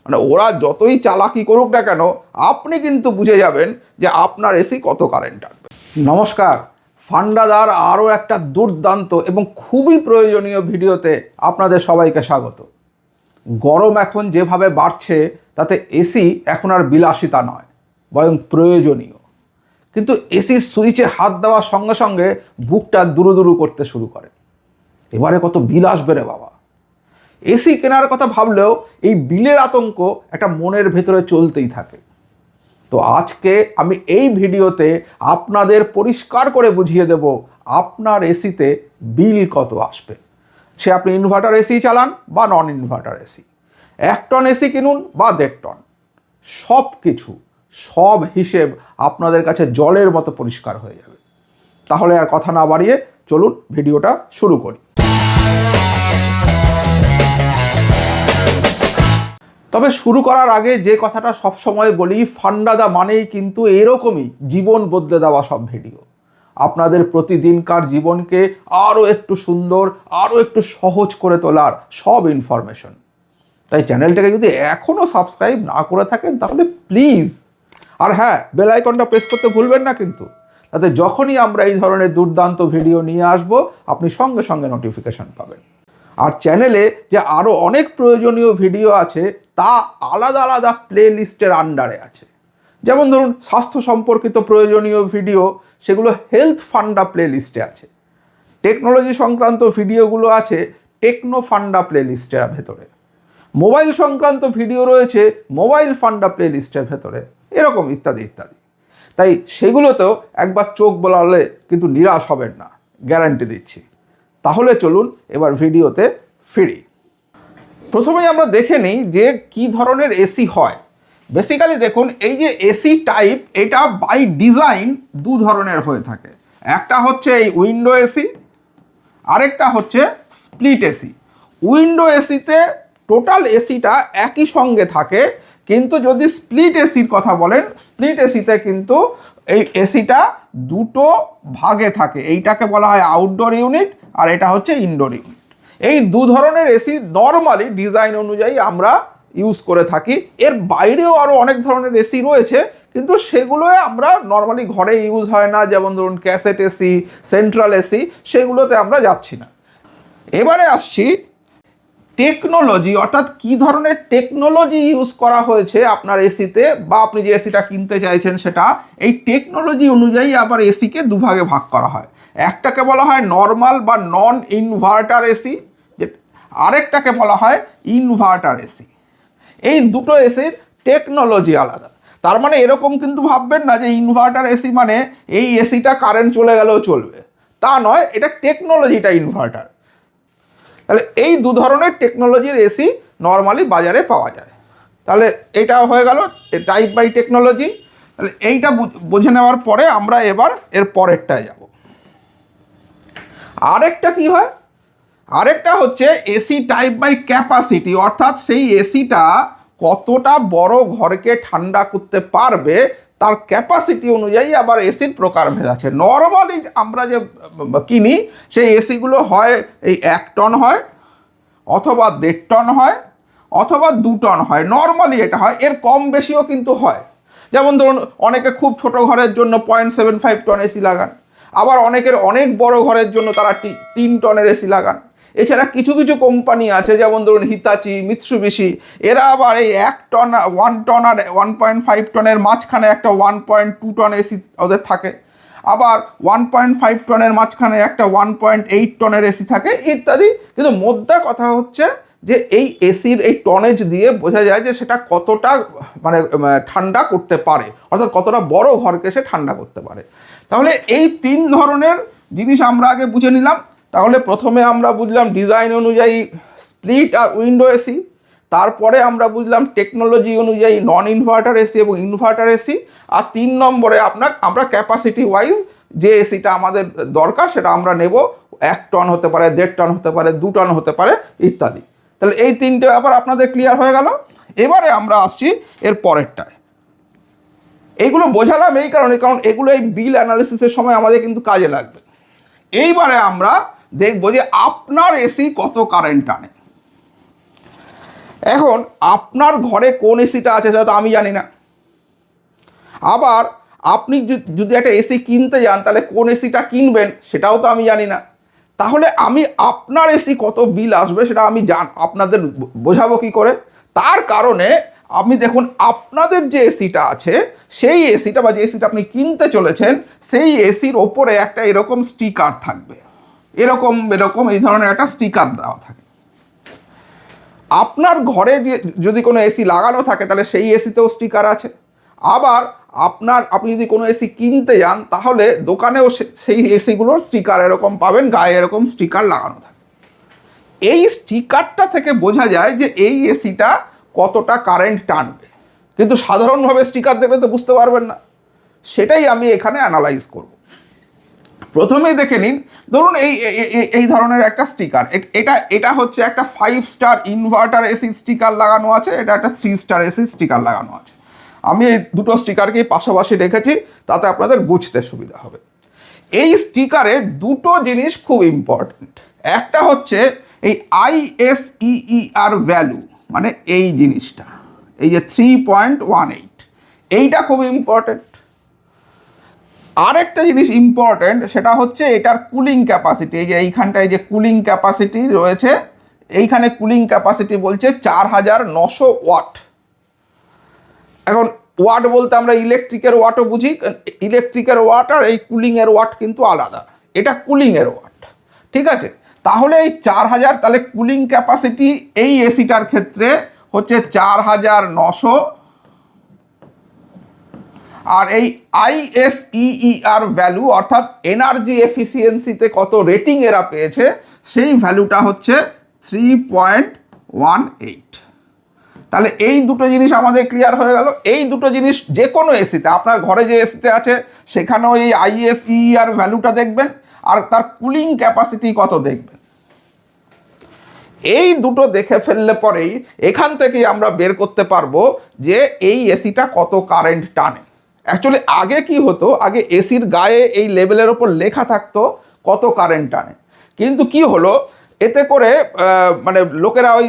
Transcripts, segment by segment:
মানে ওরা যতই চালাকি করুক না কেন, আপনি কিন্তু বুঝে যাবেন যে আপনার এসি কত কারেন্ট টানবে। নমস্কার, ফান্ডাদার আরও একটা দুর্দান্ত এবং খুবই প্রয়োজনীয় ভিডিওতে আপনাদের সবাইকে স্বাগত। গরম এখন যেভাবে বাড়ছে তাতে এসি এখন আর বিলাসিতা নয়, বরং প্রয়োজনীয়। কিন্তু এসির সুইচে হাত দেওয়ার সঙ্গে সঙ্গে বুকটা দুরু করতে শুরু করে। এবারে কত বিল আসবে রে বাবা। এসি কেনার কথা ভাবলেও এই বিলের আতঙ্ক একটা মনের ভেতরে চলতেই থাকে। তো আজকে আমি এই ভিডিওতে আপনাদের পরিষ্কার করে বুঝিয়ে দেব আপনার এসিতে বিল কত আসবে। সে আপনি ইনভার্টার এসি চালান বা non inverter AC, 1 ton AC কিনুন বা 1.5 টন, সব কিছু সব হিসেব আপনাদের কাছে জলের মতো পরিষ্কার হয়ে যাবে। তাহলে আর কথা না বাড়িয়ে চলুন ভিডিওটা শুরু করি। তবে শুরু করার আগে যে কথাটা সবসময় বলি, ফান্ডাদা মানেই কিন্তু এরকমই জীবন বদলে দেওয়া সব ভিডিও। আপনাদের প্রতিদিনকার জীবনকে আরও একটু সুন্দর, আরও একটু সহজ করে তোলার সব ইনফরমেশন। তাই চ্যানেলটাকে যদি এখনও সাবস্ক্রাইব না করে থাকেন তাহলে প্লিজ, আর হ্যাঁ, বেল আইকনটা প্রেস করতে ভুলবেন না কিন্তু, তাতে যখনই আমরা এই ধরনের দুর্দান্ত ভিডিও নিয়ে আসব আপনি সঙ্গে সঙ্গে নোটিফিকেশন পাবেন। আর চ্যানেলে যে আরও অনেক প্রয়োজনীয় ভিডিও আছে তা আলাদা আলাদা প্লে লিস্টের আন্ডারে আছে। যেমন ধরুন স্বাস্থ্য সম্পর্কিত প্রয়োজনীয় ভিডিও, সেগুলো হেলথ ফান্ডা প্লে লিস্টে আছে। টেকনোলজি সংক্রান্ত ভিডিওগুলো আছে টেকনো ফান্ডা প্লে লিস্টের ভেতরে। মোবাইল সংক্রান্ত ভিডিও রয়েছে মোবাইল ফান্ডা প্লে লিস্টের ভেতরে, এরকম ইত্যাদি ইত্যাদি। তাই সেগুলোতেও একবার চোখ বোলালে কিন্তু নিরাশ হবেন না, গ্যারান্টি দিচ্ছি। তাহলে চলুন এবার ভিডিওতে ফিরি। প্রথমেই আমরা দেখে নিই যে কী ধরনের এসি হয়। বেসিক্যালি দেখুন, এই যে এসি টাইপ, এটা বাই ডিজাইন দু ধরনের হয়ে থাকে। একটা হচ্ছে এই উইন্ডো এসি, আরেকটা হচ্ছে স্প্লিট এসি। উইন্ডো এসিতে টোটাল এসিটা একই সঙ্গে থাকে, কিন্তু যদি স্প্লিট এসির কথা বলেন, স্প্লিট এসিতে কিন্তু এই এসিটা দুটো ভাগে থাকে। এইটাকে বলা হয় আউটডোর ইউনিট, আর এটা হচ্ছে ইনডোর ইউনিট। এই দু ধরনের এসি নর্মালি ডিজাইন অনুযায়ী আমরা ইউজ করে থাকি। এর বাইরেও আরও অনেক ধরনের এসি রয়েছে, কিন্তু সেগুলো আমরা নর্মালি ঘরে ইউজ হয় না। যেমন ধরুন ক্যাসেট এসি, সেন্ট্রাল এসি, সেগুলোতে আমরা যাচ্ছি না। এবারে আসছি টেকনোলজি, অর্থাৎ কী ধরনের টেকনোলজি ইউজ করা হয়েছে আপনার এসিতে, বা আপনি যে এসিটা কিনতে চাইছেন সেটা। এই টেকনোলজি অনুযায়ী আবার এসিকে দুভাগে ভাগ করা হয়। একটাকে বলা হয় নর্মাল বা নন ইনভার্টার এসি, যে আরেকটাকে বলা হয় ইনভার্টার এসি। এই দুটো এসির টেকনোলজি আলাদা। তার মানে এরকম কিন্তু ভাববেন না যে ইনভার্টার এসি মানে এই এসিটা কারেন্ট চলে গেলেও চলবে, তা নয়। এটা টেকনোলজিটা ইনভার্টার। তাহলে এই দু ধরনের টেকনোলজির এসি নর্মালি বাজারে পাওয়া যায়। তাহলে এটা হয়ে গেল টাইপ বাই টেকনোলজি। তাহলে এইটা বুঝে নেওয়ার পরে আমরা এবার এর পরেরটায় যাব। আরেকটা কি হয়, আরেকটা হচ্ছে এসি টাইপ বাই ক্যাপাসিটি, অর্থাৎ সেই এসিটা কতটা বড় ঘরকে ঠান্ডা করতে পারবে তার ক্যাপাসিটি অনুযায়ী আবার এসির প্রকারভেদ আছে। নর্মালি আমরা যে কিনি সেই এসিগুলো হয় এই 1 টন হয়, অথবা 1.5 টন হয়, অথবা 2 টন হয়। নর্মালি এটা হয়, এর কম বেশিও কিন্তু হয়। যেমন ধরুন অনেকে খুব ছোট ঘরের জন্য 0.75 টন এসি লাগান, আবার অনেকের অনেক বড় ঘরের জন্য তারা 3 টনের এসি লাগান। এছাড়া কিছু কিছু কোম্পানি আছে, যেমন ধরুন হিতাচি, মিৎসুবিশি, এরা আবার এই 1 টন, 1 টন আর 1.5 টনের মাঝখানে একটা 1.2 টন এসি ওদের থাকে। আবার 1.5 টনের মাঝখানে একটা 1.8 টনের এসি থাকে, ইত্যাদি। কিন্তু মোদ্দা কথা হচ্ছে যে এই এসির এই টনেজ দিয়ে বোঝা যায় যে সেটা কতটা মানে ঠান্ডা করতে পারে, অর্থাৎ কতটা বড় ঘরকে সে ঠান্ডা করতে পারে। তাহলে এই 3 ধরনের জিনিস আমরা আগে বুঝে নিলাম। তাহলে প্রথমে আমরা বুঝলাম ডিজাইন অনুযায়ী স্প্লিট আর উইন্ডো এসি, তারপরে আমরা বুঝলাম টেকনোলজি অনুযায়ী নন ইনভার্টার এসি এবং ইনভার্টার এসি, আর 3 নম্বরে আমরা ক্যাপাসিটি ওয়াইজ যে এসিটা আমাদের দরকার সেটা আমরা নেব। 1 টন হতে পারে, 1.5 টন হতে পারে, 2 টন হতে পারে, ইত্যাদি। তাহলে এই 3টে ব্যাপার আপনাদের ক্লিয়ার হয়ে গেল। এবারে আমরা আসছি এর পরেরটায়। এইগুলো বোঝালাম এই কারণে, কারণ এগুলো এই বিল অ্যানালিসিসের সময় আমাদের কিন্তু কাজে লাগবে। এইবারে আমরা দেখব যে আপনার এসি কত কারেন্ট টানে। এখন আপনার ঘরে কোন এসিটা আছে সেটা তো আমি জানি না। আবার আপনি যদি একটা এসি কিনতে যান তাহলে কোন এসিটা কিনবেন সেটাও তো আমি জানি না। তাহলে আমি আপনার এসি কত বিল আসবে সেটা আমি আপনাদের বোঝাবো কি করে? তার কারণে আমি দেখুন আপনাদের যে এসিটা আছে সেই এসিটা বা যে এসিটা আপনি কিনতে চলেছেন সেই এসির ওপরে একটা এরকম স্টিকার থাকবে, এরকম এরকম এই ধরনের একটা স্টিকার দেওয়া থাকে। আপনার ঘরে যদি কোনো এসি লাগানো থাকে তাহলে সেই এসিতেও স্টিকার আছে। আবার আপনি যদি কোনো এসি কিনতে যান তাহলে দোকানেও সেই এসিগুলোর স্টিকার এরকম পাবেন, গায়ে এরকম স্টিকার লাগানো থাকে। এই স্টিকারটা থেকে বোঝা যায় যে এই এসিটা কতটা কারেন্ট টানবে, কিন্তু সাধারণভাবে স্টিকার দেখলে তো বুঝতে পারবেন না। সেটাই আমি এখানে অ্যানালাইজ করব। প্রথমেই দেখে নিন, ধরুন এই ধরনের একটা স্টিকার, এটা হচ্ছে একটা 5 স্টার ইনভার্টার এসি স্টিকার লাগানো আছে, এটা একটা 3 স্টার এসি স্টিকার লাগানো আছে। আমি এই দুটো স্টিকারকেই পাশাপাশি রেখেছি তাতে আপনাদের বুঝতে সুবিধা হবে। এই স্টিকারে দুটো জিনিস খুব ইম্পর্টেন্ট। একটা হচ্ছে এই ISEER ভ্যালু, মানে এই জিনিসটা, এই যে 3.18, এইটা খুব ইম্পর্টেন্ট। আরেকটা জিনিস ইম্পর্টেন্ট, সেটা হচ্ছে এটার কুলিং ক্যাপাসিটি। এই যে এইখানটায় যে কুলিং ক্যাপাসিটি রয়েছে, এইখানে কুলিং ক্যাপাসিটি বলছে 4900 ওয়াট। এখন ওয়াট বলতে আমরা ইলেকট্রিকের ওয়াটও বুঝি, ইলেকট্রিকের ওয়াট আর এই কুলিংয়ের ওয়াট কিন্তু আলাদা, এটা কুলিংয়ের ওয়াট, ঠিক আছে? তাহলে এই 4000, তাহলে কুলিং ক্যাপাসিটি এই এসিটার ক্ষেত্রে হচ্ছে 4900, আর এই ISEER ভ্যালু অর্থাৎ এনার্জি এফিসিয়েন্সিতে কত রেটিং এরা পেয়েছে সেই ভ্যালুটা হচ্ছে 3.18। তাহলে এই দুটো জিনিস আমাদের ক্লিয়ার হয়ে গেল। এই দুটো জিনিস যে কোনো এসিতে, আপনার ঘরে যে এসিতে আছে সেখানেও এই ISEER ভ্যালুটা দেখবেন আর তার কুলিং ক্যাপাসিটি কত দেখবেন। এই দুটো দেখে ফেললে পরেই এখান থেকেই আমরা বের করতে পারবো যে এই এসিটা কত কারেন্ট টানে। অ্যাকচুয়ালি আগে কি হতো, আগে এসির গায়ে এই লেভেলের ওপর লেখা থাকতো কত কারেন্ট টানে, কিন্তু কি হলো এতে করে মানে লোকেরা ওই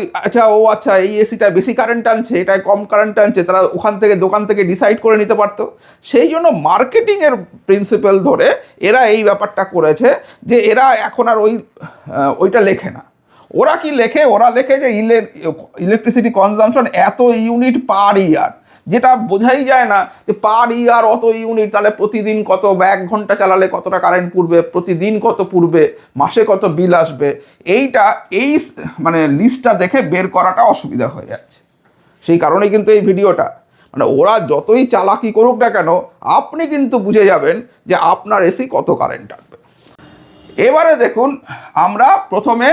আচ্ছা এই এসিটা বেশি কারেন্ট টানছে, এটাই কম কারেন্ট টানছে, তারা ওখান থেকে দোকান থেকে ডিসাইড করে নিতে পারতো। সেই জন্য মার্কেটিংয়ের প্রিন্সিপাল ধরে এরা এই ব্যাপারটা করেছে যে এরা এখন আর ওইটা লেখে না। ওরা কি লেখে, ওরা লেখে যে ইলেকট্রিসিটি কনজামশন এত ইউনিট পার ইয়ার, যেটা বোঝাই যায় না যে পার ইয়ার অত ইউনিট, তাহলে প্রতিদিন কত, 1 ঘন্টা চালালে কতটা কারেন্ট পুড়বে, প্রতিদিন কত পুড়বে, মাসে কত বিল আসবে, এই মানে লিস্টটা দেখে বের করাটা অসুবিধা হয়ে যাচ্ছে। সেই কারণেই কিন্তু এই ভিডিওটা, মানে ওরা যতই চালাকি করুক না কেন আপনি কিন্তু বুঝে যাবেন যে আপনার এসি কত কারেন্ট টানবে। এবারে দেখুন, আমরা প্রথমে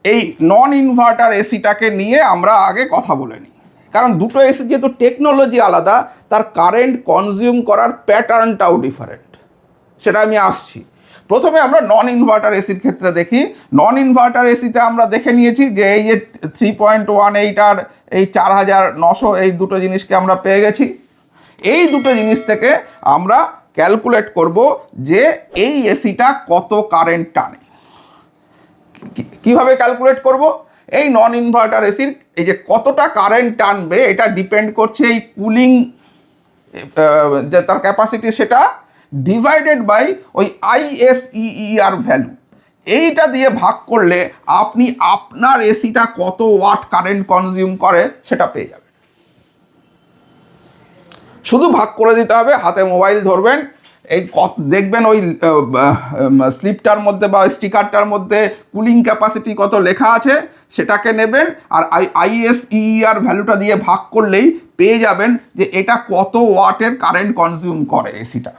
এই নন ইনভার্টার এসিটাকে নিয়ে আমরা আগে কথা বলে নিই, কারণ দুটো এসি যেহেতু টেকনোলজি আলাদা, তার কারেন্ট কনজিউম করার প্যাটার্নটাও ডিফারেন্ট, সেটা আমি আসছি। প্রথমে আমরা নন ইনভার্টার এসির ক্ষেত্রে দেখি। নন ইনভার্টার এসিতে আমরা দেখে নিয়েছি যে এই যে 3.18 আর এই 4900, এই দুটো জিনিসকে আমরা পেয়ে গেছি। এই দুটো জিনিস থেকে আমরা ক্যালকুলেট করব যে এই এসিটা কত কারেন্ট টানে। কিভাবে ক্যালকুলেট করব? এই নন ইনভার্টার এসির এই যে কতটা কারেন্ট টানবে এটা ডিপেন্ড করছে এই কুলিং যে তার ক্যাপাসিটি, সেটা ডিভাইডেড বাই ওই ISEER ভ্যালু। এইটা দিয়ে ভাগ করলে আপনি আপনার এসিটা কত ওয়াট কারেন্ট কনজিউম করে সেটা পেয়ে যাবেন। শুধু ভাগ করে দিতে হবে, হাতে মোবাইল ধরবেন, এই দেখবেন ওই স্লিপটার মধ্যে বা স্টিকারটার মধ্যে কুলিং ক্যাপাসিটি কত লেখা আছে সেটাকে নেবেন, আর ISEER ভ্যালুটা দিয়ে ভাগ করলেই পেয়ে যাবেন যে এটা কত ওয়াটের কারেন্ট কনজিউম করে এসিটা।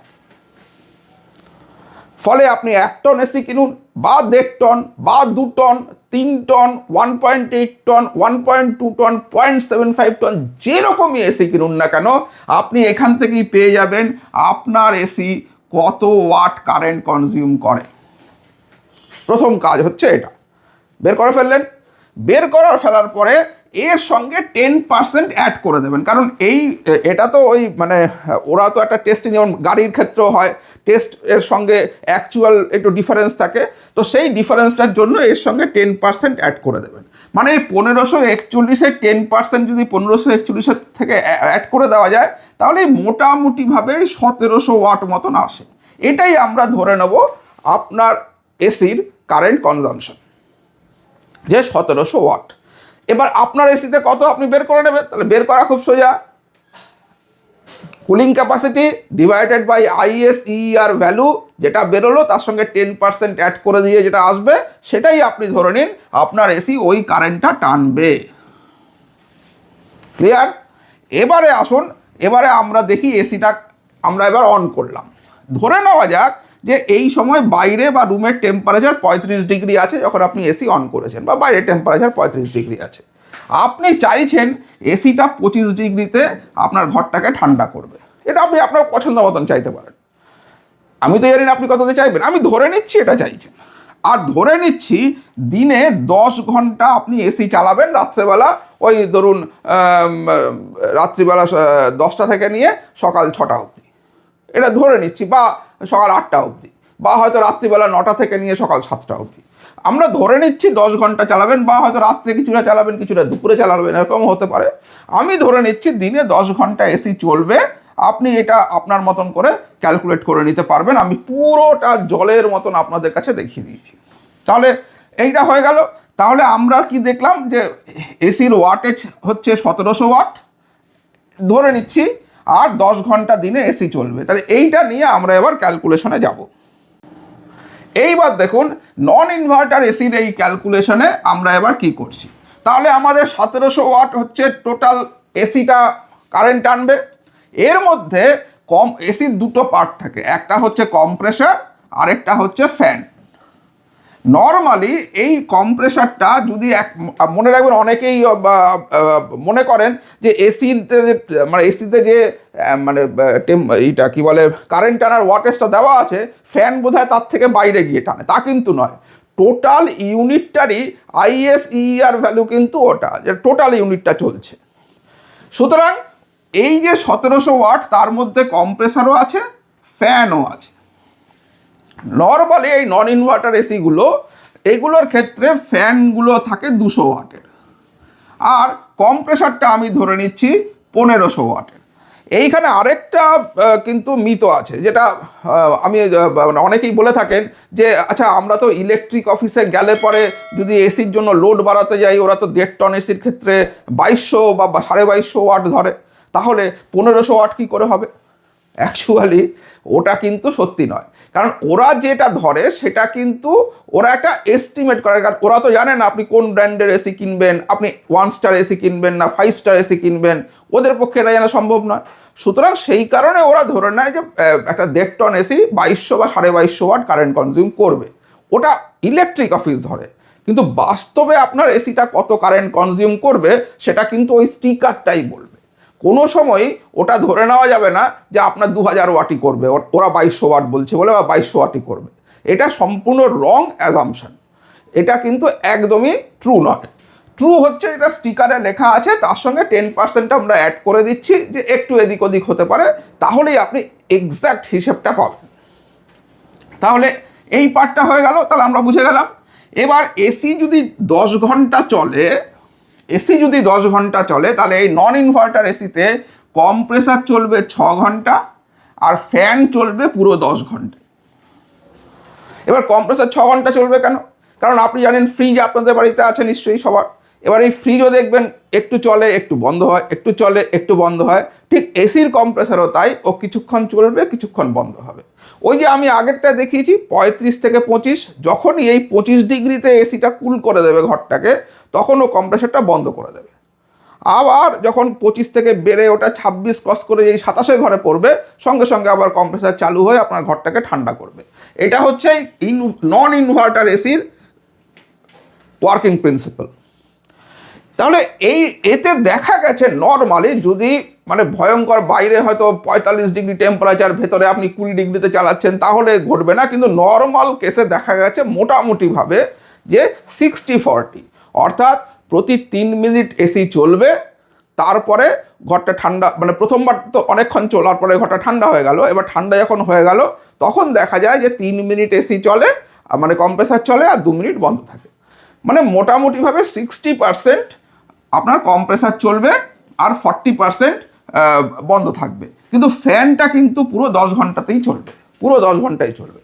ফলে আপনি 1 টন এসি কিনুন বা 1.5 টন বা 2 ton, 3 ton, 1.8 ton, 1.2 ton, 0.75 ton, যেরকমই এসি কিনুন না কেন আপনি এখান থেকেই পেয়ে যাবেন আপনার এসি কত ওয়াট কারেন্ট কনজিউম করে। প্রথম কাজ হচ্ছে এটা বের করে ফেললেন। বের ফেলার পরে এর সঙ্গে 10% অ্যাড করে দেবেন, কারণ এটা তো ওই মানে ওরা তো একটা টেস্টিং, যেমন গাড়ির ক্ষেত্রেও হয়, টেস্ট এর সঙ্গে অ্যাকচুয়াল একটু ডিফারেন্স থাকে, তো সেই ডিফারেন্সটার জন্য এর সঙ্গে 10% অ্যাড করে দেবেন। মানে এই 1541 10% যদি 1541 থেকে অ্যাড করে দেওয়া যায় তাহলে মোটামুটিভাবে 1700 ওয়াট মতন আসে। এটাই আমরা ধরে নেব আপনার এসির কারেন্ট কনজামশন, যে 1700 ওয়াট। এবার আপনার এসিতে কত আপনি বের করে নেবেন, তাহলে বের করা খুব সোজা, cooling capacity divided by ISER value যেটা বেরোলো তার সঙ্গে 10% অ্যাড করে দিয়ে যেটা আসবে সেটাই আপনি ধরে নিন আপনার এসি ওই কারেন্টটা টানবে। ক্লিয়ার? এবারে আসুন, এবারে আমরা দেখি এসিটা আমরা এবার অন করলাম। ধরে নেওয়া যাক যে এই সময় বাইরে বা রুমের টেম্পারেচার 35 ডিগ্রি আছে যখন আপনি এসি অন করেছেন, বা বাইরের টেম্পারেচার 35 ডিগ্রি আছে। আপনি চাইছেন এসিটা 25 ডিগ্রিতে আপনার ঘরটাকে ঠান্ডা করবে। এটা আপনি আপনার পছন্দ মতন চাইতে পারেন, আমি তো জানি না আপনি কততে চাইবেন, আমি ধরে নিচ্ছি এটা চাইছেন। আর ধরে নিচ্ছি দিনে 10 ঘন্টা আপনি এসি চালাবেন, রাত্রেবেলা ওই ধরুন রাত্রিবেলা 10টা থেকে নিয়ে সকাল 6টা অবধি, এটা ধরে নিচ্ছি, বা সকাল 8টা অবধি, বা হয়তো রাত্রিবেলা 9টা থেকে নিয়ে সকাল 7টা অবধি। আমরা ধরে নিচ্ছি 10 ঘন্টা চালাবেন, বা হয়তো রাত্রে কিছুটা চালাবেন, কিছুটা দুপুরে চালাবেন, এরকম হতে পারে। আমি ধরে নিচ্ছি দিনে 10 ঘন্টা এসি চলবে। আপনি এটা আপনার মতন করে ক্যালকুলেট করে নিতে পারবেন, আমি পুরোটা জলের মতন আপনাদের কাছে দেখিয়ে দিয়েছি। তাহলে এইটা হয়ে গেল। তাহলে আমরা কি দেখলাম যে এসির ওয়াটেজ হচ্ছে 1700 ওয়াট ধরে নিচ্ছি, আর 10 ঘন্টা দিনে এসি চলবে। তাহলে এইটা নিয়ে আমরা এবার ক্যালকুলেশনে যাব। এইবার দেখুন নন ইনভার্টার এসির এই ক্যালকুলেশনে আমরা এবার কি করছি। তাহলে আমাদের 1700 ওয়াট হচ্ছে টোটাল এসিটা কারেন্ট আনবে। এর মধ্যে এসির দুটো পার্ট থাকে, একটা হচ্ছে কম্প্রেসার, আরেকটা হচ্ছে ফ্যান। নর্মালি এই কম্প্রেসারটা যদি মনে রাখবেন, অনেকেই মনে করেন যে এসিতে মানে এসিতে যে মানে এইটা কি বলে কারেন্ট টানার ওয়াটেজটা দেওয়া আছে, ফ্যান বোধহয় তার থেকে বাইরে গিয়ে টানে, তা কিন্তু নয়। টোটাল ইউনিটটারই ISER ভ্যালু কিন্তু ওটা, যে টোটাল ইউনিটটা চলছে। সুতরাং এই যে 1700 ওয়াট তার মধ্যে কম্প্রেসারও আছে, ফ্যানও আছে। নর্মালি এই নন ইনভার্টার এসিগুলো এগুলোর ক্ষেত্রে ফ্যানগুলো থাকে 200 ওয়াটের, আর কম্প্রেসারটা আমি ধরে নিচ্ছি 1500 ওয়াটের। এইখানে আরেকটা কিন্তু মিথ আছে, যেটা আমি অনেকেই বলে থাকেন যে আচ্ছা আমরা তো ইলেকট্রিক অফিসে গেলে পরে যদি এসির জন্য লোড বাড়াতে যাই, ওরা তো 1.5 টন এসির ক্ষেত্রে 2200 বা 2250 ওয়াট ধরে, তাহলে 1500 ওয়াট কী করে হবে? অ্যাকচুয়ালি ওটা কিন্তু সত্যি নয়, কারণ ওরা যেটা ধরে সেটা কিন্তু ওরা একটা এস্টিমেট করে। কারণ ওরা তো জানে না আপনি কোন ব্র্যান্ডের এসি কিনবেন, আপনি 1 স্টার এসি কিনবেন না 5 স্টার এসি কিনবেন, ওদের পক্ষে এটা জানা সম্ভব নয়। সুতরাং সেই কারণে ওরা ধরে নেয় যে একটা 1.5 টন এসি 2200 বা 2250 ওয়াট কারেন্ট কনজিউম করবে, ওটা ইলেকট্রিক অফিস ধরে। কিন্তু বাস্তবে আপনার এসিটা কত কারেন্ট কনজিউম করবে সেটা কিন্তু ওই স্টিকারটাই বলবে। কোনো সময় ওটা ধরে নেওয়া যাবে না যে আপনার 2000 ওয়াটই করবে, ওরা 2200 ওয়াট বলছে বলে বা 2200 ওয়াটই করবে। এটা সম্পূর্ণ রং অ্যাজাম্পশন, এটা কিন্তু একদমই ট্রু নয়। ট্রু হচ্ছে এটা স্টিকারে লেখা আছে, তার সঙ্গে 10% আমরা অ্যাড করে দিচ্ছি যে একটু এদিক ওদিক হতে পারে, তাহলেই আপনি এক্স্যাক্ট হিসেবটা পাবেন। তাহলে এই পার্টটা হয়ে গেল, তাহলে আমরা বুঝে গেলাম। এবার এসি যদি 10 ঘন্টা চলে, তাহলে এই নন ইনভার্টার এসিতে কম্প্রেসার চলবে 6 ঘন্টা আর ফ্যান চলবে পুরো 10 ঘন্টা। এবার কম্প্রেসার 6 ঘন্টা চলবে কেন? কারণ আপনি জানেন ফ্রিজ আপনাদের বাড়িতে আছে নিশ্চয়ই সবার। এবার এই ফ্রিজও দেখবেন একটু চলে একটু বন্ধ হয়, একটু চলে একটু বন্ধ হয়, ঠিক এসির কম্প্রেসারও তাই, ও কিছুক্ষণ চলবে কিছুক্ষণ বন্ধ হবে। ওই যে আমি আগেরটা দেখিয়েছি 35 থেকে 25, যখনই এই 25 ডিগ্রিতে এসিটা কুল করে দেবে ঘরটাকে, তখন ও কম্প্রেসারটা বন্ধ করে দেবে। আবার যখন 25 থেকে বেড়ে ওটা 26 ক্রস করে যেই 27 ঘরে পড়বে, সঙ্গে সঙ্গে আবার কম্প্রেসার চালু হয়ে আপনার ঘরটাকে ঠান্ডা করবে। এটা হচ্ছে নন ইনভার্টার এসির ওয়ার্কিং প্রিন্সিপাল। তাহলে এতে দেখা গেছে নর্মালি যদি মানে ভয়ঙ্কর বাইরে হয়তো 45 ডিগ্রি টেম্পারেচার, ভেতরে আপনি 20 ডিগ্রিতে চালাচ্ছেন, তাহলে ঘটবে না। কিন্তু নর্মাল কেসে দেখা গেছে মোটামুটিভাবে যে 60-40, অর্থাৎ প্রতি 3 মিনিট এসি চলবে, তারপরে ঘরটা ঠান্ডা, মানে প্রথমবার তো অনেকক্ষণ চলার পরে ঘরটা ঠান্ডা হয়ে গেল, এবার ঠান্ডা যখন হয়ে গেল তখন দেখা যায় যে 3 মিনিট এসি চলে, মানে কম্প্রেসার চলে, আর 2 মিনিট বন্ধ থাকে। মানে মোটামুটিভাবে 60% আপনার কম্প্রেসার চলবে আর 40% বন্ধ থাকবে, কিন্তু ফ্যানটা কিন্তু পুরো 10 ঘন্টাতেই চলবে, পুরো 10 ঘন্টাই চলবে।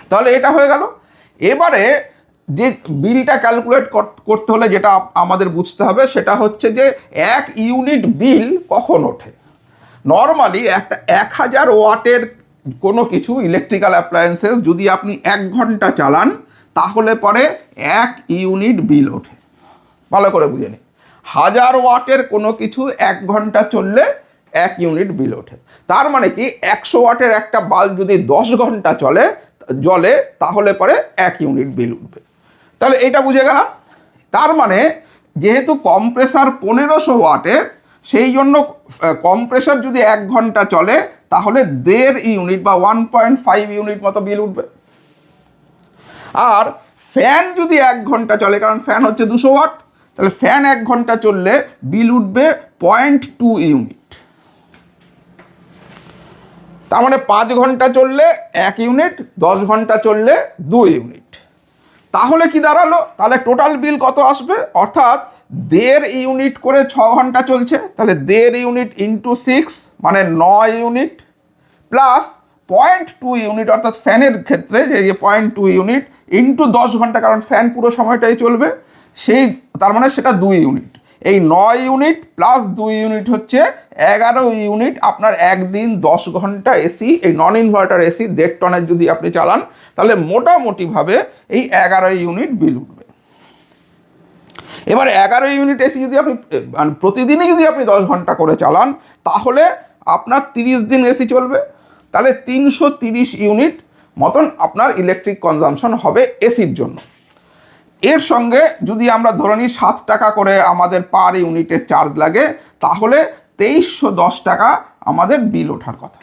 তাহলে এটা হয়ে গেল। এবারে যে বিলটা ক্যালকুলেট করতে হলে যেটা আমাদের বুঝতে হবে সেটা হচ্ছে যে 1 ইউনিট বিল কখন ওঠে। নর্মালি একটা 1000 ওয়াটের কোনো কিছু ইলেকট্রিক্যাল অ্যাপ্লায়েন্সেস যদি আপনি 1 ঘন্টা চালান তাহলে পরে 1 ইউনিট বিল ওঠে। ভালো করে বুঝে নিন, 1000 ওয়াটের কোনো কিছু 1 ঘন্টা চললে 1 ইউনিট বিল ওঠে। তার মানে কি 100 ওয়াটের একটা বাল্ব যদি 10 ঘন্টা জ্বলে তাহলে পরে 1 ইউনিট বিল উঠবে। তাহলে এটা বুঝে গেলাম। তার মানে যেহেতু কম্প্রেসার 1500 ওয়াটের, সেই জন্য কম্প্রেসার যদি 1 ঘন্টা চলে তাহলে 1.5 ইউনিট বা 1.5 ইউনিট মতো বিল উঠবে। আর ফ্যান যদি 1 ঘন্টা চলে, কারণ ফ্যান হচ্ছে 200 ওয়াট, তাহলে ফ্যান 1 ঘন্টা চললে বিল উঠবে 0.2 ইউনিট। তার মানে 5 ঘন্টা চললে 1 ইউনিট, 10 ঘন্টা চললে 2 ইউনিট। তাহলে কি দাঁড়ালো? তাহলে টোটাল বিল কত আসবে? অর্থাৎ 1.5 ইউনিট করে 6 ঘন্টা চলছে, তাহলে 1.5 ইউনিট ইন্টু 6 মানে 9 ইউনিট, প্লাস 0.2 ইউনিট অর্থাৎ ফ্যানের ক্ষেত্রে যে 0.2 ইউনিট ইন্টু 10 ঘন্টা, কারণ ফ্যান পুরো সময়টাই চলবে, তার মানে সেটা 2 ইউনিট। এই 9 ইউনিট প্লাস 2 ইউনিট হচ্ছে 11 ইউনিট। আপনার একদিন 10 ঘন্টা এসি, এই নন ইনভার্টার এসি 1.5 টনের যদি আপনি চালান তাহলে মোটামুটিভাবে এই 11 ইউনিট বিল উঠবে। এবার 11 ইউনিট এসি যদি আপনি প্রতিদিনই যদি আপনি 10 ঘন্টা করে চালান তাহলে আপনার 30 দিন এসি চলবে, তাহলে 330 ইউনিট মতন আপনার ইলেকট্রিক কনজামশন হবে এসির জন্য। এর সঙ্গে যদি আমরা ধরে নিই 7 টাকা করে আমাদের পার ইউনিটের চার্জ লাগে, তাহলে 2310 টাকা আমাদের বিল ওঠার কথা।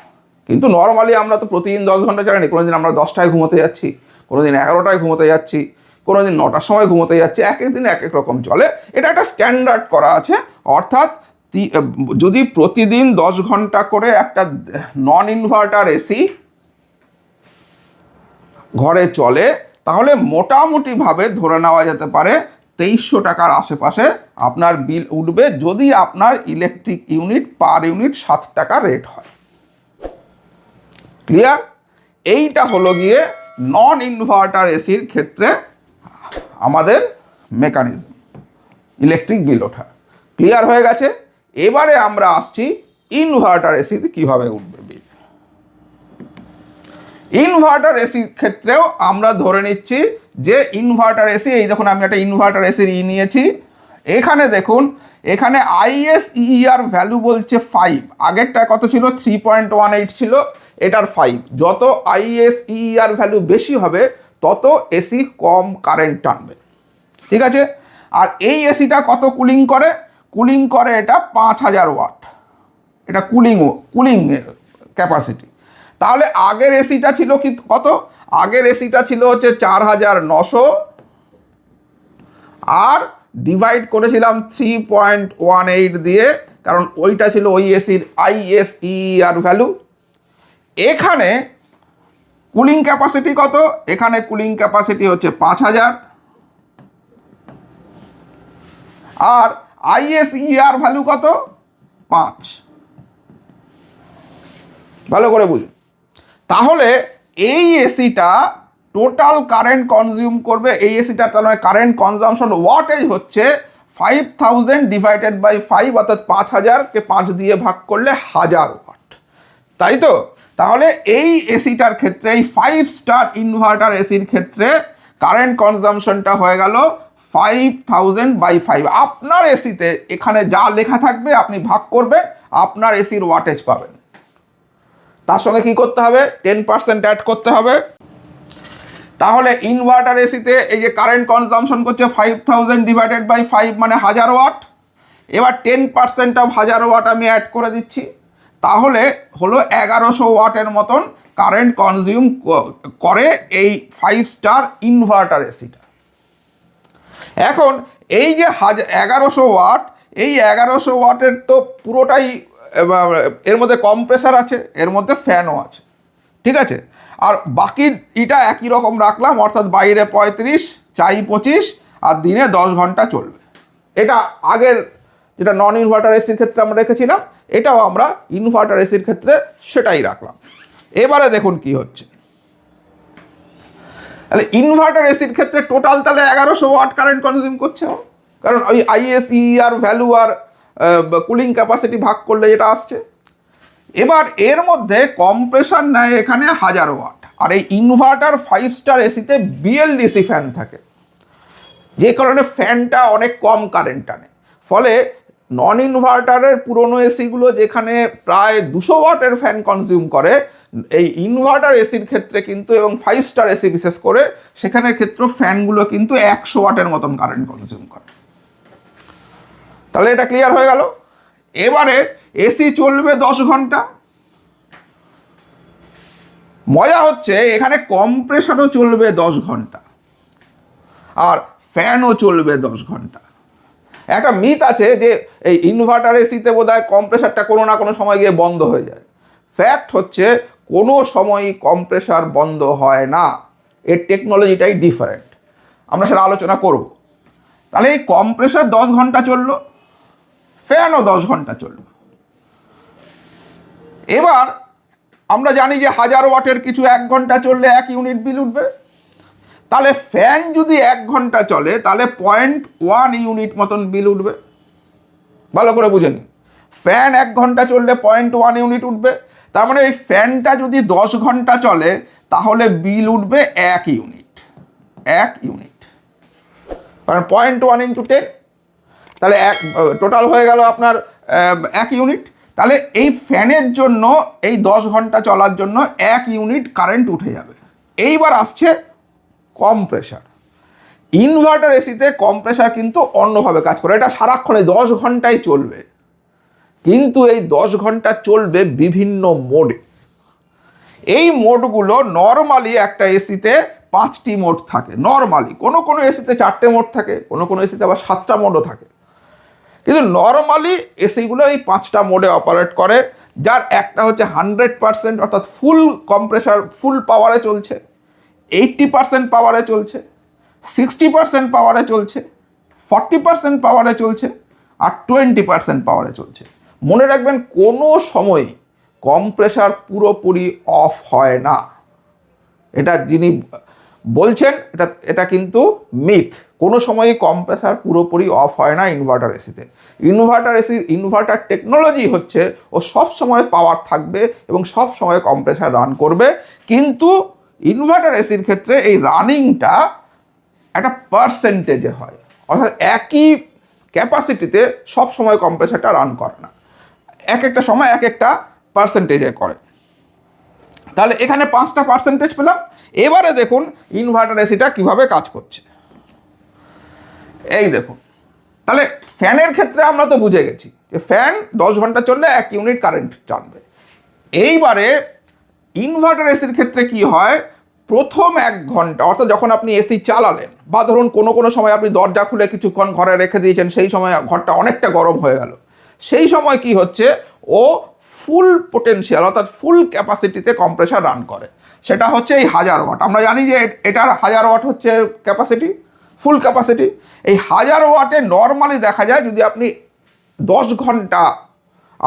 কিন্তু নর্মালি আমরা তো প্রতিদিন 10 ঘন্টা চালানি, কোনো দিন আমরা 10টায় ঘুমোতে যাচ্ছি, কোনো দিন 11টায় ঘুমোতে যাচ্ছি, কোনো দিন 9টার সময় ঘুমোতে যাচ্ছি, এক এক দিন এক এক রকম চলে। এটা একটা স্ট্যান্ডার্ড করা আছে, অর্থাৎ যদি প্রতিদিন 10 ঘন্টা করে একটা নন ইনভার্টার এসি ঘরে চলে তাহলে মোটামুটিভাবে ধরে নেওয়া যেতে পারে 2300 টাকার আশেপাশে আপনার বিল উঠবে, যদি আপনার ইলেকট্রিক ইউনিট পার ইউনিট 7 টাকা রেট হয়। ক্লিয়ার? এইটা হলো গিয়ে নন ইনভার্টার এসির ক্ষেত্রে আমাদের মেকানিজম ইলেকট্রিক বিল ওঠা। ক্লিয়ার হয়ে গেছে? এবারে আমরা আসছি ইনভার্টার এসিতে কীভাবে উঠবে বিল। ইনভার্টার এসির ক্ষেত্রেও আমরা ধরে নিচ্ছি যে ইনভার্টার এসি, এই দেখুন আমি একটা ইনভার্টার এসির নিয়েছি। এখানে দেখুন, এখানে ISEER ভ্যালু বলছে 5, আগেরটা কত ছিল? 3.18 ছিল, এটার 5। যত ISEER ভ্যালু বেশি হবে তত এসি কম কারেন্ট টানবে, ঠিক আছে? আর এই এসিটা কত কুলিং করে? কুলিং করে এটা 5000 ওয়াট, এটা কুলিং ক্যাপাসিটি। তাহলে আগের এসিটা ছিল কি কত? আগের এসিটা ছিল হচ্ছে 4900, আর ডিভাইড করেছিলাম 3.18 দিয়ে, কারণ ওইটা ছিল ওই এসির ISEER ভ্যালু। এখানে কুলিং ক্যাপাসিটি কত? এখানে কুলিং ক্যাপাসিটি হচ্ছে 5000, আর ISEER ভ্যালু কত? 5। ভালো করে বুঝুন। তাহলে এই এসিটা টোটাল কারেন্ট কনজিউম করবে, এই এসিটার তার মানে কারেন্ট কনজামশন ওয়াটেজ হচ্ছে 5000 ডিভাইডেড বাই 5, অর্থাৎ 5000কে 5 দিয়ে ভাগ করলে 1000 ওয়াট, তাই তো? তাহলে এই এসিটার ক্ষেত্রে, এই 5 স্টার ইনভার্টার এসির ক্ষেত্রে কারেন্ট কনজামশনটা হয়ে গেল 5000/5। আপনার এসিতে এখানে যা লেখা থাকবে আপনি ভাগ করবেন, আপনার এসির ওয়াটেজ পাবেন। তার সঙ্গে কি করতে হবে? 10% অ্যাড করতে হবে। তাহলে ইনভার্টার এসিতে এই যে কারেন্ট কনজামশন করছে 5000 ডিভাইডেড বাই 5 মানে 1000 ওয়াট। এবার 10% অফ 1000 ওয়াট আমি অ্যাড করে দিচ্ছি, তাহলে হলো 1100 ওয়াটের মতন কারেন্ট কনজিউম করে এই 5 স্টার ইনভার্টার এসিটা। এখন এই যে 1100 ওয়াট, এই 1100 ওয়াটের তো পুরোটাই এর মধ্যে কম্প্রেসার আছে, এর মধ্যে ফ্যানও আছে, ঠিক আছে? আর বাকি এটা একই রকম রাখলাম, অর্থাৎ বাইরে 35, 25 আর দিনে 10 ঘন্টা চলবে। এটা আগের যেটা নন ইনভার্টার এসির ক্ষেত্রে আমরা রেখেছিলাম, এটাও আমরা ইনভার্টার এসির ক্ষেত্রে সেটাই রাখলাম। এবারে দেখুন কি হচ্ছে, তাহলে ইনভার্টার এসির ক্ষেত্রে টোটাল তাহলে 1100 ওয়াট কারেন্ট কনজিউম করছে, কারণ ওই আইএসই আর ভ্যালু আর কুলিং ক্যাপাসিটি ভাগ করলে যেটা আসছে। এবার এর মধ্যে কম্প্রেসার নেয় এখানে 1000 ওয়াট, আর এই ইনভার্টার 5 স্টার এসিতে বিএলডিসি ফ্যান থাকে, যে কারণে ফ্যানটা অনেক কম কারেন্ট টানে। ফলে নন ইনভার্টারের পুরনো এসিগুলো যেখানে প্রায় 200 ওয়াটের ফ্যান কনজিউম করে, এই ইনভার্টার এসির ক্ষেত্রে কিন্তু এবং 5 স্টার এসি বিশেষ করে সেখানের ক্ষেত্রে ফ্যানগুলো কিন্তু 100 ওয়াটের মতন কারেন্ট কনজিউম করে। তাহলে এটা ক্লিয়ার হয়ে গেল। এবারে এসি চলবে 10 ঘন্টা। মজা হচ্ছে এখানে কম্প্রেসারও চলবে 10 ঘন্টা আর ফ্যানও চলবে 10 ঘন্টা। একটা মিথ আছে যে এই ইনভার্টার এসিতে বোধহয় কম্প্রেসারটা কোনো না কোনো সময় গিয়ে বন্ধ হয়ে যায়। ফ্যাক্ট হচ্ছে কোনো সময়ই কম্প্রেসার বন্ধ হয় না, এর টেকনোলজিটাই ডিফারেন্ট, আমরা সেটা আলোচনা করব। তাহলে এই কম্প্রেসার 10 ঘন্টা চললো, ফ্যানও 10 ঘন্টা চললো। এবার আমরা জানি যে 1000 ওয়াটের কিছু 1 ঘন্টা চললে 1 ইউনিট বিল উঠবে। তাহলে ফ্যান যদি 1 ঘন্টা চলে তাহলে 0.1 ইউনিট মতন বিল উঠবে। ভালো করে বুঝে নিন, ফ্যান 1 ঘন্টা চললে 0.1 ইউনিট উঠবে। তার মানে এই ফ্যানটা যদি 10 ঘন্টা চলে তাহলে বিল উঠবে 1 ইউনিট, 1 ইউনিট, কারণ 0.1 ইন্টু 10, তাহলে টোটাল হয়ে গেল আপনার 1 ইউনিট। তাহলে এই ফ্যানের জন্য এই 10 ঘন্টা চলার জন্য 1 ইউনিট কারেন্ট উঠে যাবে। এইবার আসছে কম্প্রেসার। ইনভার্টার এসিতে কম্প্রেসার কিন্তু অন্যভাবে কাজ করে, এটা সারাক্ষণে 10 ঘন্টাই চলবে, কিন্তু এই 10 ঘন্টা চলবে বিভিন্ন মোডে। এই মোডগুলো নর্মালি একটা এসিতে 5টি মোড থাকে নর্মালি, কোনো কোনো এসিতে 4টে মোড থাকে, কোনো কোনো এসিতে আবার 7টা মোডও থাকে, কিন্তু নর্মালি এসিগুলো এই 5টা মোডে অপারেট করে, যার একটা হচ্ছে 100% অর্থাৎ ফুল কম্প্রেসার ফুল পাওয়ারে চলছে, 80% পাওয়ারে চলছে, 60% পাওয়ারে চলছে, 40% পাওয়ারে চলছে, আর 20% পাওয়ারে চলছে। মনে রাখবেন কোনো সময় কম্প্রেসার পুরোপুরি অফ হয় না, এটা যিনি বলছেন এটা কিন্তু মিথ। কোনো সময়ই কম্প্রেসার পুরোপুরি অফ হয় না ইনভার্টার এসিতে। ইনভার্টার টেকনোলজি হচ্ছে ও সব সময় পাওয়ার থাকবে এবং সব সময় কম্প্রেসার রান করবে, কিন্তু ইনভার্টার এসির ক্ষেত্রে এই রানিংটা একটা পার্সেন্টেজে হয়, অর্থাৎ একই ক্যাপাসিটিতে সব সময় কম্প্রেসারটা রান করে না, এক একটা সময় এক একটা পার্সেন্টেজে করে। তাহলে এখানে 5টা পার্সেন্টেজ পেলাম। এবারে দেখুন ইনভার্টার এসিটা কিভাবে কাজ করছে। এই দেখুন, তাহলে ফ্যানের ক্ষেত্রে আমরা তো বুঝে গেছি যে ফ্যান 10 ঘন্টা চললে 1 ইউনিট কারেন্ট টানবে। এইবারে ইনভার্টার এসির ক্ষেত্রে কি হয়, প্রথম 1 ঘন্টা অর্থাৎ যখন আপনি এসি চালালেন, বা ধরুন কোনো কোনো সময় আপনি দরজা খুলে কিছুক্ষণ ঘরে রেখে দিয়েছেন, সেই সময় ঘরটা অনেকটা গরম হয়ে গেল, সেই সময় কি হচ্ছে, ও ফুল পোটেনশিয়াল অর্থাৎ ফুল ক্যাপাসিটিতে কম্প্রেসার রান করে। সেটা হচ্ছে এই 1000 ওয়াট। আমরা জানি যে এটার 1000 ওয়াট হচ্ছে ক্যাপাসিটি, ফুল ক্যাপাসিটি। এই 1000 ওয়াটে নর্মালি দেখা যায় যদি আপনি 10 ঘন্টা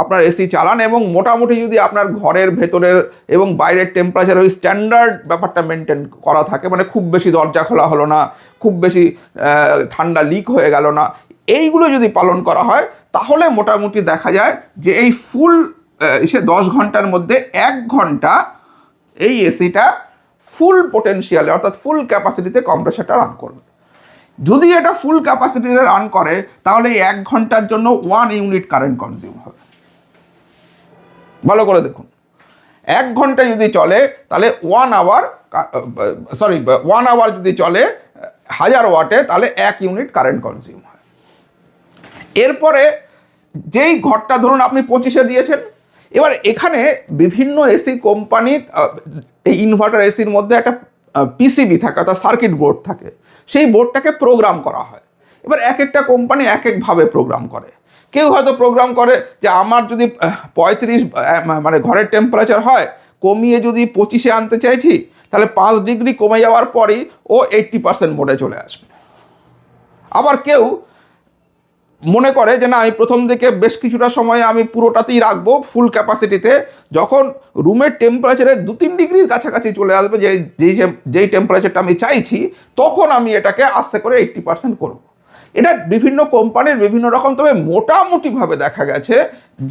আপনার এসি চালান এবং মোটামুটি যদি আপনার ঘরের ভেতরের এবং বাইরের টেম্পারেচার ওই স্ট্যান্ডার্ড ব্যাপারটা মেনটেন করা থাকে, মানে খুব বেশি দরজা খোলা হলো না, খুব বেশি ঠান্ডা লিক হয়ে গেল না, এইগুলো যদি পালন করা হয় তাহলে মোটামুটি দেখা যায় যে এই ফুল 10 ঘন্টার মধ্যে 1 ঘন্টা এই এসিটা ফুল পোটেনশিয়ালে অর্থাৎ ফুল ক্যাপাসিটিতে কম্প্রেসারটা রান করবে। যদি এটা ফুল ক্যাপাসিটিতে রান করে তাহলে এই 1 ঘন্টার জন্য 1 ইউনিট কারেন্ট কনজিউম হবে। ভালো করে দেখুন, 1 ঘন্টা যদি চলে তাহলে 1 আওয়ার যদি চলে 1000 ওয়াটে তাহলে 1 ইউনিট কারেন্ট কনজিউম হয়। এরপরে যেই ঘরটা ধরুন আপনি 25-এ দিয়েছেন, এবার এখানে বিভিন্ন এসি কোম্পানি এই ইনভার্টার এসির মধ্যে একটা পিসিবি থাকে অর্থাৎ সার্কিট বোর্ড থাকে, সেই বোর্ডটাকে প্রোগ্রাম করা হয়। এবার এক একটা কোম্পানি এক একভাবে প্রোগ্রাম করে। কেউ হয়তো প্রোগ্রাম করে যে আমার যদি 35 মানে ঘরের টেম্পারেচার হয় কমিয়ে যদি 25-এ আনতে চাইছি, তাহলে 5 ডিগ্রি কমে যাওয়ার পরই ও 80% মোডে চলে আসবে। আবার কেউ মনে করে যে না, আমি প্রথম দিকে বেশ কিছুটা সময় আমি পুরোটাতেই রাখবো ফুল ক্যাপাসিটিতে, যখন রুমের টেম্পারেচারে 2-3 ডিগ্রির কাছাকাছি চলে আসবে, যেই টেম্পারেচারটা আমি চাইছি, তখন আমি এটাকে আস্তে করে 80% করব। এটা বিভিন্ন কোম্পানির বিভিন্ন রকম, তবে মোটামুটিভাবে দেখা গেছে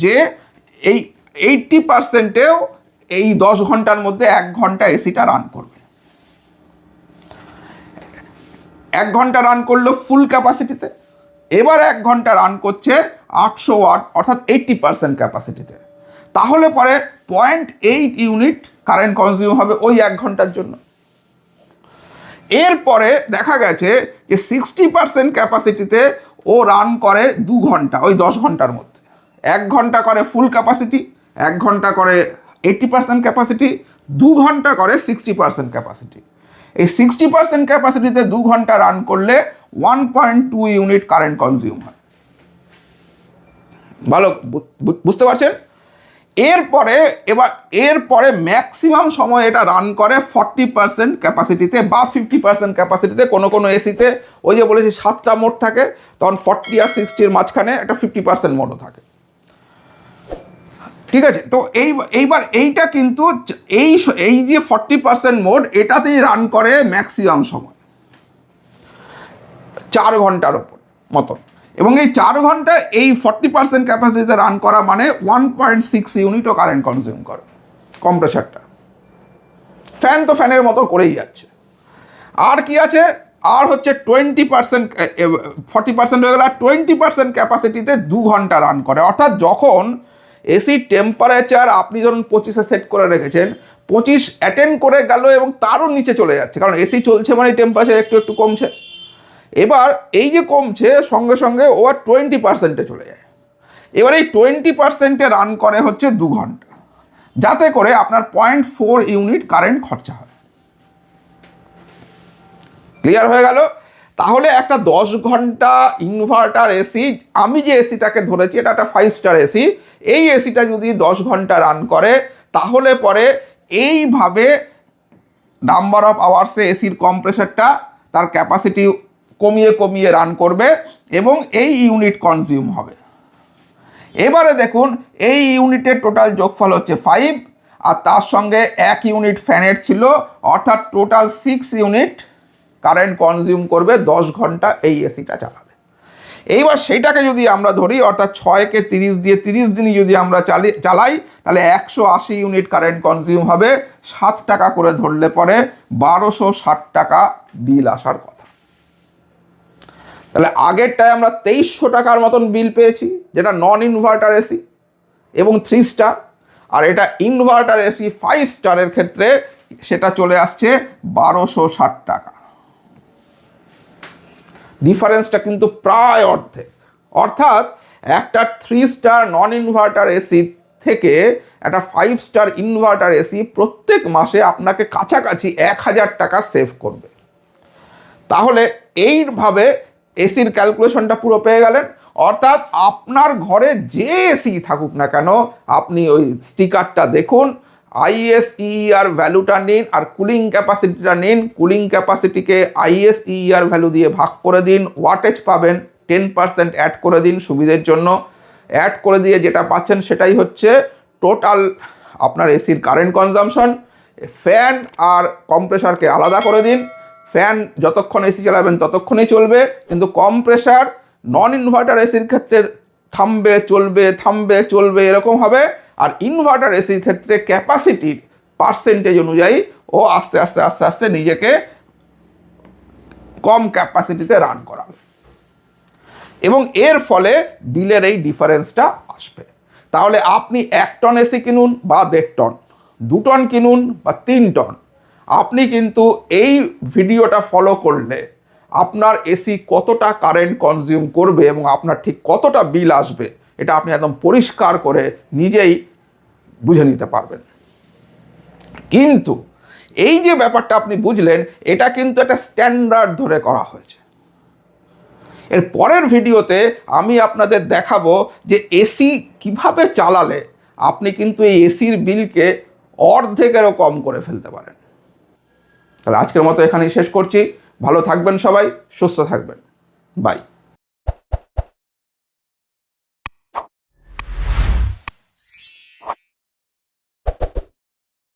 যে এই 80%-এও এই 10 ঘন্টার মধ্যে 1 ঘন্টা এসিটা রান করবে। 1 ঘন্টা রান করলো ফুল ক্যাপাসিটিতে, এবার 1 ঘন্টা রান করছে 800 ওয়াট অর্থাৎ 80% ক্যাপাসিটিতে, তাহলে পরে 0.8 ইউনিট কারেন্ট কনজিউম হবে ওই 1 ঘন্টার জন্য। এরপরে দেখা গেছে যে 60% ক্যাপাসিটিতে ও রান করে 2 ঘন্টা ওই 10 ঘন্টার মধ্যে। 1 ঘন্টা করে ফুল ক্যাপাসিটি, 1 ঘন্টা করে 80% ক্যাপাসিটি, 2 ঘন্টা করে 60% ক্যাপাসিটি। এই 60% ক্যাপাসিটিতে 2 ঘন্টা রান করলে 1.2 ইউনিট কারেন্ট কনজিউম হয়। ভালো বুঝতে পারছেন? এরপরে ম্যাক্সিমাম সময় এটা রান করে 40% ক্যাপাসিটিতে বা 50% ক্যাপাসিটিতে। কোনো এসিতে ওই যে বলেছি 7টা মোড থাকে, তখন 40 আর 60-র মাঝখানে একটা 50% মোডও থাকে। ঠিক আছে, তো এইবার এইটা কিন্তু এই যে 40% মোড, এটাতেই রান করে ম্যাক্সিমাম সময় 4 ঘন্টার ওপর মতন, এবং এই 4 ঘন্টা এই 40% ক্যাপাসিটিতে রান করা মানে 1.6 ইউনিটও কারেন্ট কনজিউম করে কম্প্রেসারটা। ফ্যান তো ফ্যানের মতো করেই যাচ্ছে। আর কি আছে, আর হচ্ছে 20%, 40% হয়ে গেল, আর 20% ক্যাপাসিটিতে 2 ঘন্টা রান করে। অর্থাৎ যখন এসির টেম্পারেচার আপনি ধরুন 25-এ সেট করে রেখেছেন, 25 অ্যাটেন্ড করে গেল এবং তারও নিচে চলে যাচ্ছে, কারণ এসি চলছে মানে টেম্পারেচার একটু একটু কমছে। এবার এই যে কমছে, সঙ্গে সঙ্গে ও 20%-এ চলে যায়। এবার এই 20%-এ রান করে হচ্ছে 2 ঘন্টা, যাতে করে আপনার 0.4 ইউনিট কারেন্ট খরচা হয়। ক্লিয়ার হয়ে গেল? তাহলে একটা 10 ঘন্টা ইনভার্টার এসি, আমি যে এসিটাকে ধরেছি এটা একটা 5 স্টার এসি, এই এসিটা যদি 10 ঘন্টা রান করে, তাহলে পরে এইভাবে নাম্বার অফ আওয়ার্সে এসির কম্প্রেসারটা তার ক্যাপাসিটি কমিয়ে কমিয়ে রান করবে এবং এই ইউনিট কনজিউম হবে। এবারে দেখুন, এই ইউনিটের টোটাল যোগফল হচ্ছে 5, আর তার সঙ্গে 1 ইউনিট ফ্যানের ছিল, অর্থাৎ টোটাল 6 ইউনিট কারেন্ট কনজিউম করবে 10 ঘন্টা এই এসিটা চালাবে। এইবার সেইটাকে যদি আমরা ধরি, অর্থাৎ 6কে 30 দিয়ে 30 দিনই যদি আমরা চালাই, তাহলে 180 ইউনিট কারেন্ট কনজিউম হবে। 7 টাকা করে ধরলে পরে 1260 টাকা বিল আসার কথা। তাহলে আগেরটায় আমরা 2300 টাকার মতন বিল পেয়েছি, যেটা নন ইনভার্টার এসি এবং 3 স্টার, আর এটা ইনভার্টার এসি 5 স্টারের ক্ষেত্রে সেটা চলে আসছে 1260 টাকা। ডিফারেন্সটা কিন্তু প্রায় অর্ধেক। অর্থাৎ একটা 3 স্টার নন ইনভার্টার এসি থেকে একটা 5 স্টার ইনভার্টার এসি প্রত্যেক মাসে আপনাকে কাছাকাছি 1000 টাকা সেভ করবে। তাহলে এইভাবে এসির ক্যালকুলেশনটা পুরো পেয়ে গেলেন। অর্থাৎ আপনার ঘরে যে এসি থাকুক না কেন, আপনি ওই স্টিকারটা দেখুন, ISEER ভ্যালুটা নিন আর কুলিং ক্যাপাসিটিটা নিন। কুলিং ক্যাপাসিটিকে ISEER ভ্যালু দিয়ে ভাগ করে দিন, ওয়াটেজ পাবেন, 10% অ্যাড করে দিন সুবিধের জন্য। অ্যাড করে দিয়ে যেটা পাচ্ছেন সেটাই হচ্ছে টোটাল আপনার এসির কারেন্ট কনজামশন। ফ্যান আর কম্প্রেসারকে আলাদা করে দিন। ফ্যান যতক্ষণ এসি চালাবেন ততক্ষণই চলবে, কিন্তু কম্প্রেসার নন ইনভার্টার এসির ক্ষেত্রে থামবে চলবে, থামবে চলবে, এরকম হবে। আর ইনভার্টার এসির ক্ষেত্রে ক্যাপাসিটির পার্সেন্টেজ অনুযায়ী ও আস্তে আস্তে আস্তে আস্তে নিজেকে কম ক্যাপাসিটিতে রান করাবে, এবং এর ফলে বিলের এই ডিফারেন্সটা আসবে। তাহলে আপনি 1 টন এসি কিনুন বা 1.5 টন, 2 টন কিনুন বা 3 টন, আপনি কিন্তু এই ভিডিওটা ফলো করলে আপনার এসি কতটা কারেন্ট কনজিউম করবে এবং আপনার ঠিক কতটা বিল আসবে, এটা আপনি একদম পরিষ্কার করে নিজেই বুঝে নিতে পারবেন। কিন্তু এই যে ব্যাপারটা আপনি বুঝলেন, এটা কিন্তু একটা স্ট্যান্ডার্ড ধরে করা হয়েছে। এর পরের ভিডিওতে আমি আপনাদের দেখাবো যে এসি কিভাবে চালালে আপনি কিন্তু এই এসির বিলকে অর্ধেকেরও কম করে ফেলতে পারেন। তাহলে আজকের মতো এখানেই শেষ করছি। ভালো থাকবেন সবাই, সুস্থ থাকবেন। বাই।